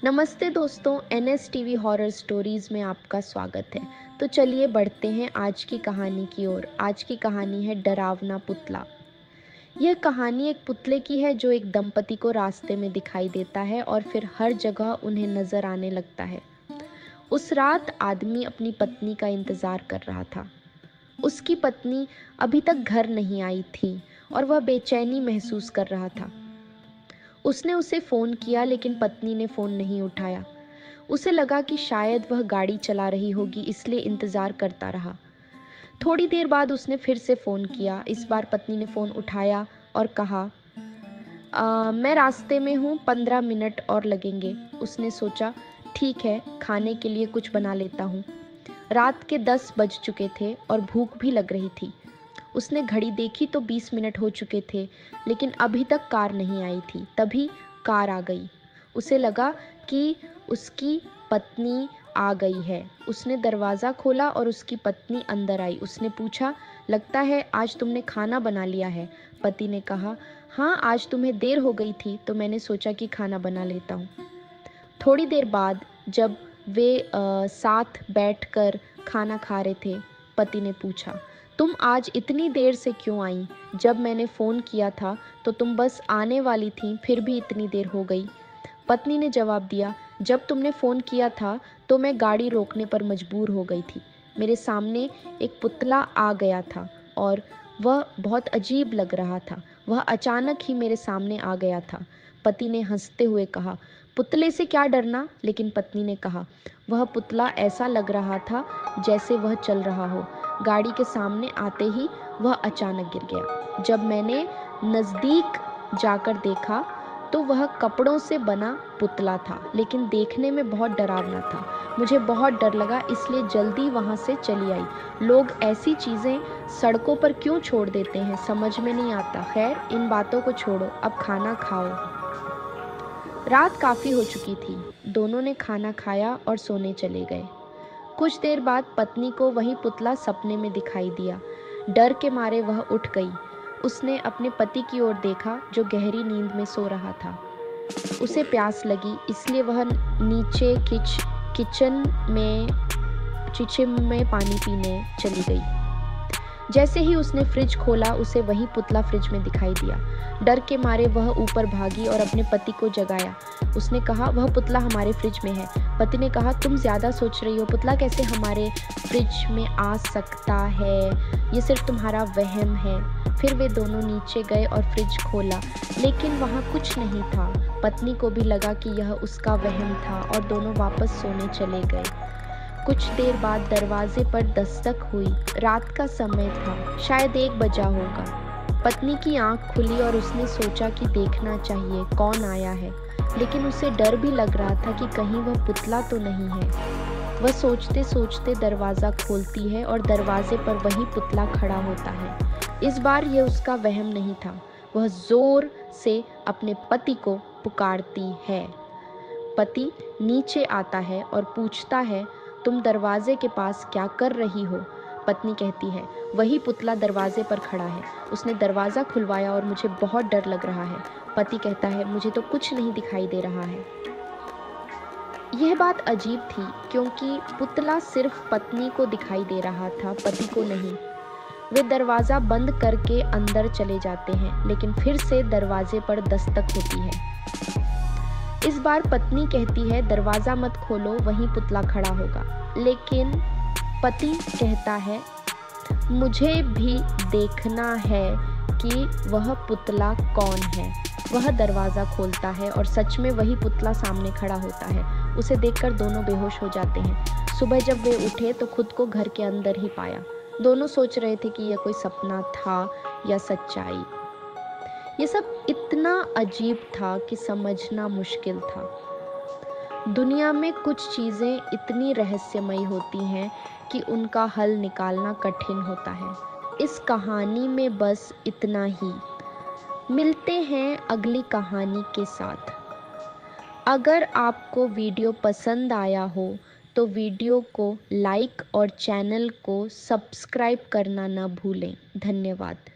नमस्ते दोस्तों, NS TV horror stories में आपका स्वागत है। तो चलिए बढ़ते हैं आज की कहानी की ओर। आज की कहानी है डरावना पुतला। यह कहानी एक पुतले की है जो एक दंपति को रास्ते में दिखाई देता है और फिर हर जगह उन्हें नजर आने लगता है। उस रात आदमी अपनी पत्नी का इंतज़ार कर रहा था। उसकी पत्नी अभी तक घर नहीं आई थी और वह बेचैनी महसूस कर रहा था। उसने उसे फ़ोन किया लेकिन पत्नी ने फ़ोन नहीं उठाया। उसे लगा कि शायद वह गाड़ी चला रही होगी, इसलिए इंतज़ार करता रहा। थोड़ी देर बाद उसने फिर से फ़ोन किया। इस बार पत्नी ने फ़ोन उठाया और कहा, मैं रास्ते में हूँ, 15 मिनट और लगेंगे। उसने सोचा, ठीक है, खाने के लिए कुछ बना लेता हूँ। रात के 10 बज चुके थे और भूख भी लग रही थी। उसने घड़ी देखी तो 20 मिनट हो चुके थे, लेकिन अभी तक कार नहीं आई थी। तभी कार आ गई। उसे लगा कि उसकी पत्नी आ गई है। उसने दरवाज़ा खोला और उसकी पत्नी अंदर आई। उसने पूछा, लगता है आज तुमने खाना बना लिया है। पति ने कहा, हाँ, आज तुम्हें देर हो गई थी तो मैंने सोचा कि खाना बना लेता हूँ। थोड़ी देर बाद जब वे साथ बैठकर खाना खा रहे थे, पति ने पूछा, तुम आज इतनी देर से क्यों आई? जब मैंने फ़ोन किया था तो तुम बस आने वाली थी, फिर भी इतनी देर हो गई। पत्नी ने जवाब दिया, जब तुमने फ़ोन किया था तो मैं गाड़ी रोकने पर मजबूर हो गई थी। मेरे सामने एक पुतला आ गया था और वह बहुत अजीब लग रहा था। वह अचानक ही मेरे सामने आ गया था। पति ने हंसते हुए कहा, पुतले से क्या डरना? लेकिन पत्नी ने कहा, वह पुतला ऐसा लग रहा था जैसे वह चल रहा हो। गाड़ी के सामने आते ही वह अचानक गिर गया। जब मैंने नज़दीक जाकर देखा तो वह कपड़ों से बना पुतला था, लेकिन देखने में बहुत डरावना था। मुझे बहुत डर लगा, इसलिए जल्दी वहाँ से चली आई। लोग ऐसी चीज़ें सड़कों पर क्यों छोड़ देते हैं, समझ में नहीं आता। खैर, इन बातों को छोड़ो, अब खाना खाओ। रात काफ़ी हो चुकी थी। दोनों ने खाना खाया और सोने चले गए। कुछ देर बाद पत्नी को वही पुतला सपने में दिखाई दिया। डर के मारे वह उठ गई। उसने अपने पति की ओर देखा जो गहरी नींद में सो रहा था। उसे प्यास लगी, इसलिए वह नीचे किचन में किचन में पानी पीने चली गई। जैसे ही उसने फ्रिज खोला, उसे वही पुतला फ्रिज में दिखाई दिया। डर के मारे वह ऊपर भागी और अपने पति को जगाया। उसने कहा, वह पुतला हमारे फ्रिज में है। पति ने कहा, तुम ज़्यादा सोच रही हो, पुतला कैसे हमारे फ्रिज में आ सकता है? ये सिर्फ तुम्हारा वहम है। फिर वे दोनों नीचे गए और फ्रिज खोला, लेकिन वहाँ कुछ नहीं था। पत्नी को भी लगा कि यह उसका वहम था और दोनों वापस सोने चले गए। कुछ देर बाद दरवाजे पर दस्तक हुई। रात का समय था, शायद 1 बजा होगा। पत्नी की आंख खुली और उसने सोचा कि देखना चाहिए कौन आया है, लेकिन उसे डर भी लग रहा था कि कहीं वह पुतला तो नहीं है। वह सोचते सोचते दरवाज़ा खोलती है और दरवाजे पर वही पुतला खड़ा होता है। इस बार यह उसका वहम नहीं था। वह ज़ोर से अपने पति को पुकारती है। पति नीचे आता है और पूछता है, तुम दरवाजे के पास क्या कर रही हो? पत्नी कहती है, वही पुतला दरवाजे पर खड़ा है। उसने दरवाज़ा खुलवाया और मुझे बहुत डर लग रहा है। पति कहता है, मुझे तो कुछ नहीं दिखाई दे रहा है। यह बात अजीब थी क्योंकि पुतला सिर्फ पत्नी को दिखाई दे रहा था, पति को नहीं। वे दरवाज़ा बंद करके अंदर चले जाते हैं, लेकिन फिर से दरवाजे पर दस्तक होती है। इस बार पत्नी कहती है, दरवाज़ा मत खोलो, वहीं पुतला खड़ा होगा। लेकिन पति कहता है, मुझे भी देखना है कि वह पुतला कौन है। वह दरवाज़ा खोलता है और सच में वही पुतला सामने खड़ा होता है। उसे देखकर दोनों बेहोश हो जाते हैं। सुबह जब वे उठे तो खुद को घर के अंदर ही पाया। दोनों सोच रहे थे कि यह कोई सपना था या सच्चाई। ये सब इतना अजीब था कि समझना मुश्किल था। दुनिया में कुछ चीज़ें इतनी रहस्यमयी होती हैं कि उनका हल निकालना कठिन होता है। इस कहानी में बस इतना ही। मिलते हैं अगली कहानी के साथ। अगर आपको वीडियो पसंद आया हो तो वीडियो को लाइक और चैनल को सब्सक्राइब करना न भूलें। धन्यवाद।